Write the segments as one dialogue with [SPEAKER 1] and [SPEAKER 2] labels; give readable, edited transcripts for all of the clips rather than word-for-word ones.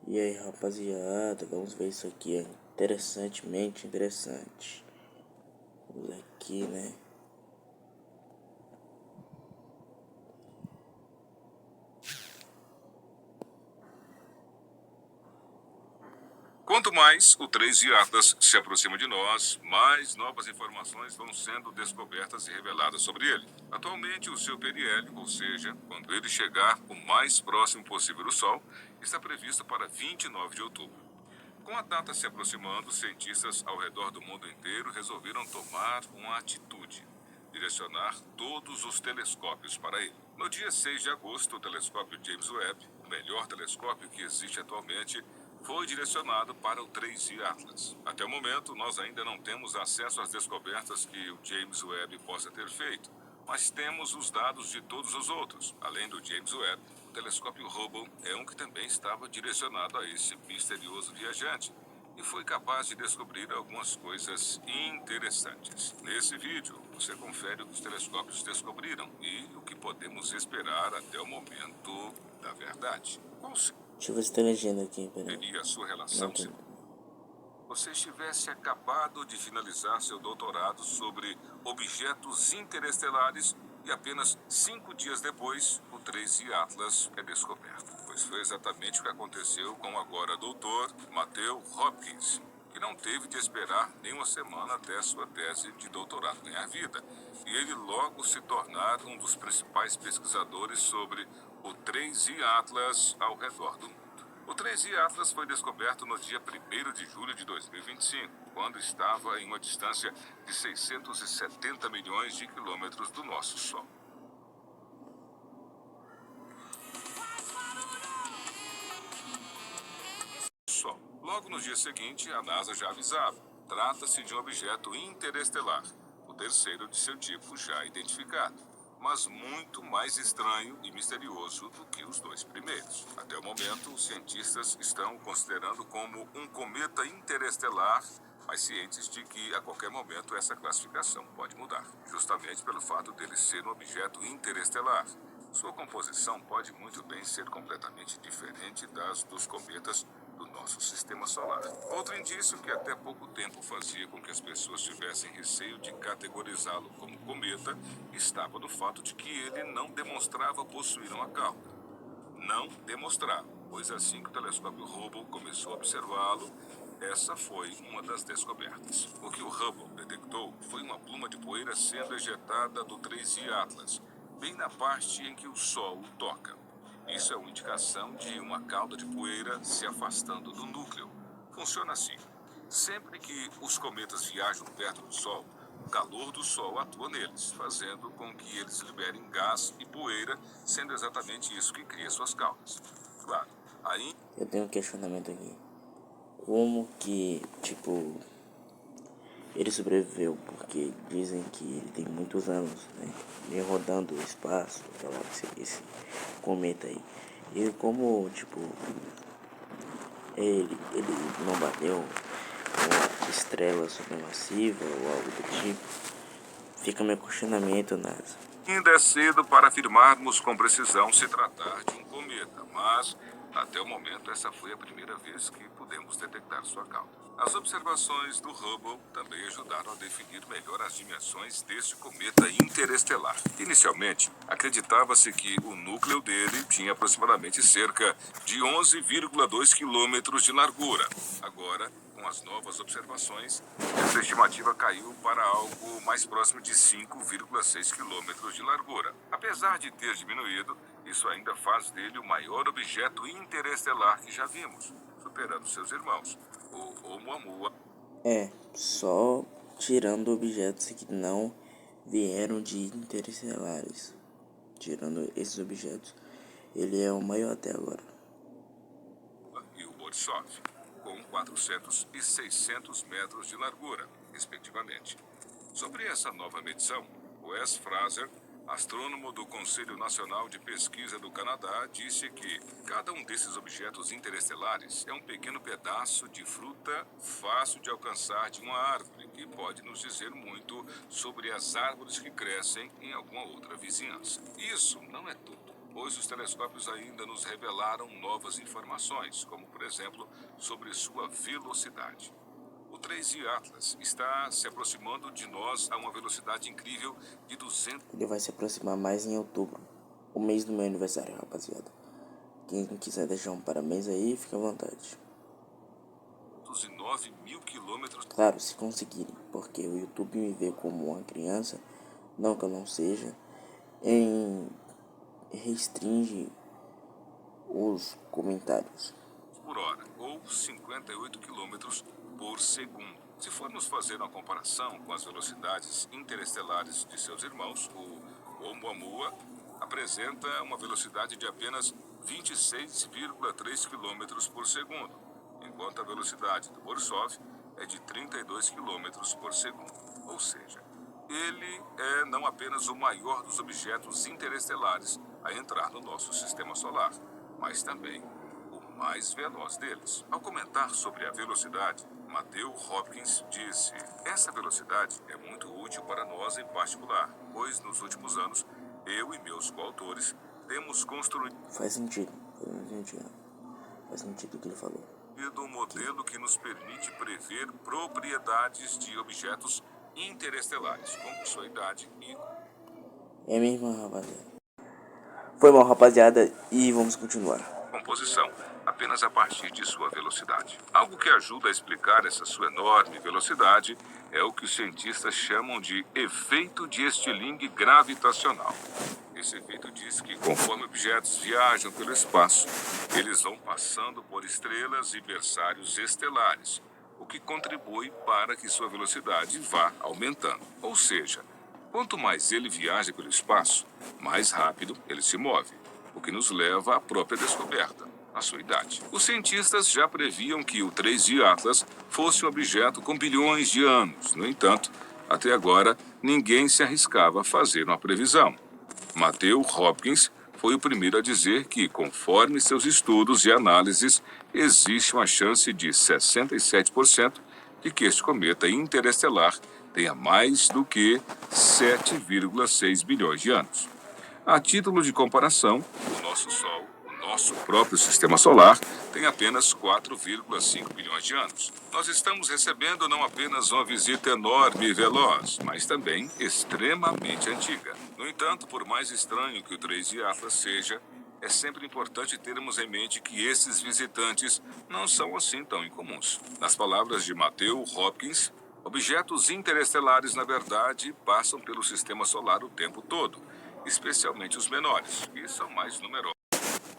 [SPEAKER 1] E aí, rapaziada, vamos ver isso aqui, é interessantemente interessante. Vamos aqui, né?
[SPEAKER 2] Quanto mais o 3 Atlas se aproxima de nós, mais novas informações vão sendo descobertas e reveladas sobre ele. Atualmente, o seu periélio, ou seja, quando ele chegar o mais próximo possível do Sol, está previsto para 29 de outubro. Com a data se aproximando, cientistas ao redor do mundo inteiro resolveram tomar uma atitude: direcionar todos os telescópios para ele. No dia 6 de agosto, o telescópio James Webb, o melhor telescópio que existe atualmente, foi direcionado para o 3G Atlas. Até o momento, nós ainda não temos acesso às descobertas que o James Webb possa ter feito, mas temos os dados de todos os outros. Além do James Webb, o telescópio Hubble é um que também estava direcionado a esse misterioso viajante e foi capaz de descobrir algumas coisas interessantes. Nesse vídeo, você confere o que os telescópios descobriram e o que podemos esperar até o momento da verdade. Qual
[SPEAKER 1] Deixa eu ver se tem legenda aqui, peraí.
[SPEAKER 2] seria a sua
[SPEAKER 1] Não
[SPEAKER 2] relação
[SPEAKER 1] tem.
[SPEAKER 2] se você estivesse acabado de finalizar seu doutorado sobre objetos interestelares e apenas 5 dias depois, o 3 Atlas é descoberto? Pois foi exatamente o que aconteceu com o agora doutor Matthew Hopkins, que não teve de esperar nem uma semana até sua tese de doutorado ganhar vida, e ele logo se tornar um dos principais pesquisadores sobre o 3 Atlas ao redor do mundo. O 3 Atlas foi descoberto no dia 1º de julho de 2025, quando estava em uma distância de 670 milhões de quilômetros do nosso Sol. Logo no dia seguinte, a NASA já avisava: trata-se de um objeto interestelar, o terceiro de seu tipo já identificado, mas muito mais estranho e misterioso do que os 2 primeiros. Até o momento, os cientistas estão o considerando como um cometa interestelar, mas cientes de que a qualquer momento essa classificação pode mudar, justamente pelo fato dele ser um objeto interestelar. Sua composição pode muito bem ser completamente diferente das dos cometas do nosso sistema solar. Outro indício que até pouco tempo fazia com que as pessoas tivessem receio de categorizá-lo como cometa estava no fato de que ele não demonstrava possuir uma cauda. Não demonstrava, pois assim que o telescópio Hubble começou a observá-lo, essa foi uma das descobertas. O que o Hubble detectou foi uma pluma de poeira sendo ejetada do 3 Atlas, bem na parte em que o Sol o toca. Isso é uma indicação de uma cauda de poeira se afastando do núcleo. Funciona assim: sempre que os cometas viajam perto do Sol, o calor do Sol atua neles, fazendo com que eles liberem gás e poeira, sendo exatamente isso que cria suas caudas. Claro, aí
[SPEAKER 1] Eu tenho um questionamento aqui. Como que, tipo, ele sobreviveu? Porque dizem que ele tem muitos anos, né? Vem rodando o espaço, aquela, esse cometa aí. E como, tipo, ele não bateu uma estrela supermassiva ou algo do tipo? Fica meu questionamento, NASA.
[SPEAKER 2] ainda é cedo para afirmarmos com precisão se tratar de um cometa, mas até o momento essa foi a primeira vez que pudemos detectar sua cauda. As observações do Hubble também ajudaram a definir melhor as dimensões deste cometa interestelar. Inicialmente, acreditava-se que o núcleo dele tinha aproximadamente cerca de 11,2 quilômetros de largura. Agora, com as novas observações, essa estimativa caiu para algo mais próximo de 5,6 quilômetros de largura. Apesar de ter diminuído, isso ainda faz dele o maior objeto interestelar que já vimos, superando seus irmãos, o Oumuamua.
[SPEAKER 1] É, só tirando objetos que não vieram de interestelares. Tirando esses objetos, ele é o maior até agora.
[SPEAKER 2] E o Borisov, com 400 e 600 metros de largura, respectivamente. Sobre essa nova medição, Wes Fraser, astrônomo do Conselho Nacional de Pesquisa do Canadá, disse que cada um desses objetos interestelares é um pequeno pedaço de fruta fácil de alcançar de uma árvore, que pode nos dizer muito sobre as árvores que crescem em alguma outra vizinhança. Isso não é tudo. pois os telescópios ainda nos revelaram novas informações, como, por exemplo, sobre sua velocidade. O 3i Atlas está se aproximando de nós a uma velocidade incrível de 200.
[SPEAKER 1] Ele vai se aproximar mais em outubro, o mês do meu aniversário, rapaziada. Quem quiser deixar um parabéns aí, fica à vontade.
[SPEAKER 2] 9 mil quilômetros.
[SPEAKER 1] Claro, se conseguirem, porque o YouTube me vê como uma criança, não que eu não seja, restringe os comentários.
[SPEAKER 2] Por hora, ou 58 quilômetros por segundo. Se formos fazer uma comparação com as velocidades interestelares de seus irmãos, o Oumuamua apresenta uma velocidade de apenas 26,3 quilômetros por segundo, enquanto a velocidade do Borisov é de 32 quilômetros por segundo. Ou seja, ele é não apenas o maior dos objetos interestelares a entrar no nosso sistema solar, mas também o mais veloz deles. Ao comentar sobre a velocidade, Matthew Hopkins disse: essa velocidade é muito útil para nós em particular, pois nos últimos anos, eu e meus coautores temos construído
[SPEAKER 1] Faz sentido o que ele falou.
[SPEAKER 2] um modelo que nos permite prever propriedades de objetos interestelares, como sua idade e
[SPEAKER 1] É mesmo, rapaziada. Foi mal, rapaziada, e vamos continuar.
[SPEAKER 2] composição, apenas a partir de sua velocidade. Algo que ajuda a explicar essa sua enorme velocidade é o que os cientistas chamam de efeito de estilingue gravitacional. Esse efeito diz que, conforme objetos viajam pelo espaço, eles vão passando por estrelas e berçários estelares, o que contribui para que sua velocidade vá aumentando. Ou seja, quanto mais ele viaja pelo espaço, mais rápido ele se move, o que nos leva à própria descoberta, a sua idade. Os cientistas já previam que o 3i Atlas fosse um objeto com bilhões de anos. No entanto, até agora, ninguém se arriscava a fazer uma previsão. Matthew Hopkins foi o primeiro a dizer que, conforme seus estudos e análises, existe uma chance de 67% de que este cometa interestelar tenha mais do que 7,6 bilhões de anos. A título de comparação, o nosso Sol, o nosso próprio Sistema Solar, tem apenas 4,5 bilhões de anos. Nós estamos recebendo não apenas uma visita enorme e veloz, mas também extremamente antiga. No entanto, por mais estranho que o 3i Atlas seja, é sempre importante termos em mente que esses visitantes não são assim tão incomuns. Nas palavras de Matthew Hopkins, objetos interestelares, na verdade, passam pelo Sistema Solar o tempo todo, especialmente os menores, que são mais numerosos.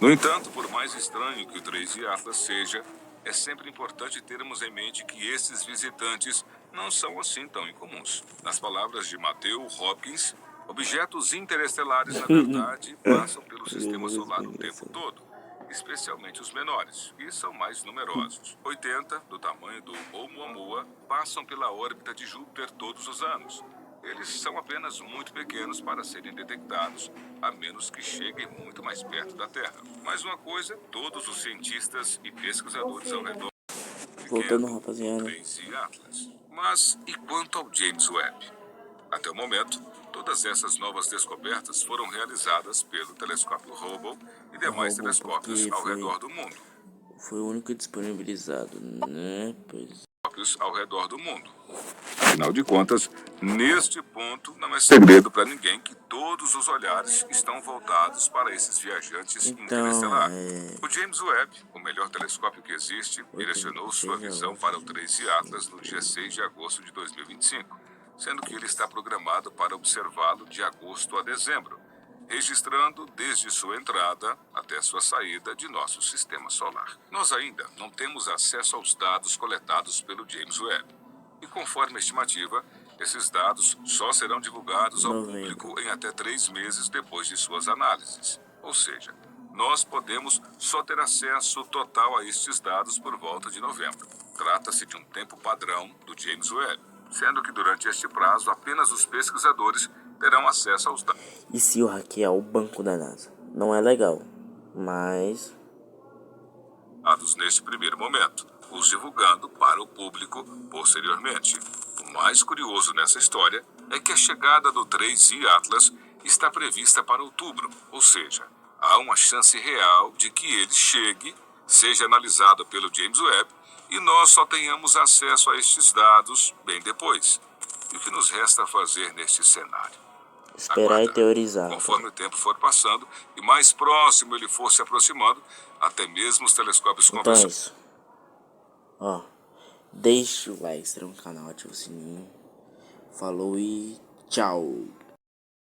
[SPEAKER 2] No entanto, por mais estranho que o 3i Atlas seja, é sempre importante termos em mente que esses visitantes não são assim tão incomuns. Nas palavras de Matthew Hopkins, objetos interestelares, na verdade, passam pelo Sistema Solar o tempo todo, especialmente os menores, que são mais numerosos. 80, do tamanho do Oumuamua, passam pela órbita de Júpiter todos os anos. Eles são apenas muito pequenos para serem detectados, a menos que cheguem muito mais perto da Terra. Mas uma coisa, todos os cientistas e pesquisadores ao redor
[SPEAKER 1] Voltando, rapaziada.
[SPEAKER 2] 3i Atlas. Mas e quanto ao James Webb? Até o momento, todas essas novas descobertas foram realizadas pelo telescópio Hubble e demais telescópios ao redor do mundo.
[SPEAKER 1] Foi o único disponibilizado, né? Pois.
[SPEAKER 2] Ao redor do mundo. Afinal de contas, neste ponto não é segredo para ninguém que todos os olhares estão voltados para esses viajantes interestelares. O James Webb, o melhor telescópio que existe, direcionou sua visão para o 3i Atlas no dia 6 de agosto de 2025, sendo que ele está programado para observá-lo de agosto a dezembro, registrando desde sua entrada até sua saída de nosso sistema solar. Nós ainda não temos acesso aos dados coletados pelo James Webb, e conforme a estimativa, esses dados só serão divulgados ao público em até 3 meses depois de suas análises. Ou seja, nós podemos só ter acesso total a estes dados por volta de novembro. Trata-se de um tempo padrão do James Webb, sendo que durante este prazo apenas os pesquisadores terão acesso aos dados.
[SPEAKER 1] E se eu hackear o banco da NASA? Não é legal, mas
[SPEAKER 2] Neste primeiro momento, os divulgando para o público posteriormente. O mais curioso nessa história é que a chegada do 3i Atlas está prevista para outubro, ou seja, há há uma chance real de que ele chegue, seja analisado pelo James Webb e nós só tenhamos acesso a estes dados bem depois. E o que nos resta fazer neste cenário?
[SPEAKER 1] Esperar e
[SPEAKER 2] Aguardar.
[SPEAKER 1] teorizar.
[SPEAKER 2] Conforme o tempo for passando e mais próximo ele for se aproximando, até mesmo os telescópios
[SPEAKER 1] Então é
[SPEAKER 2] convencionais.
[SPEAKER 1] isso. Ó, deixa o like, inscreva no canal, ativa o sininho. Falou e tchau.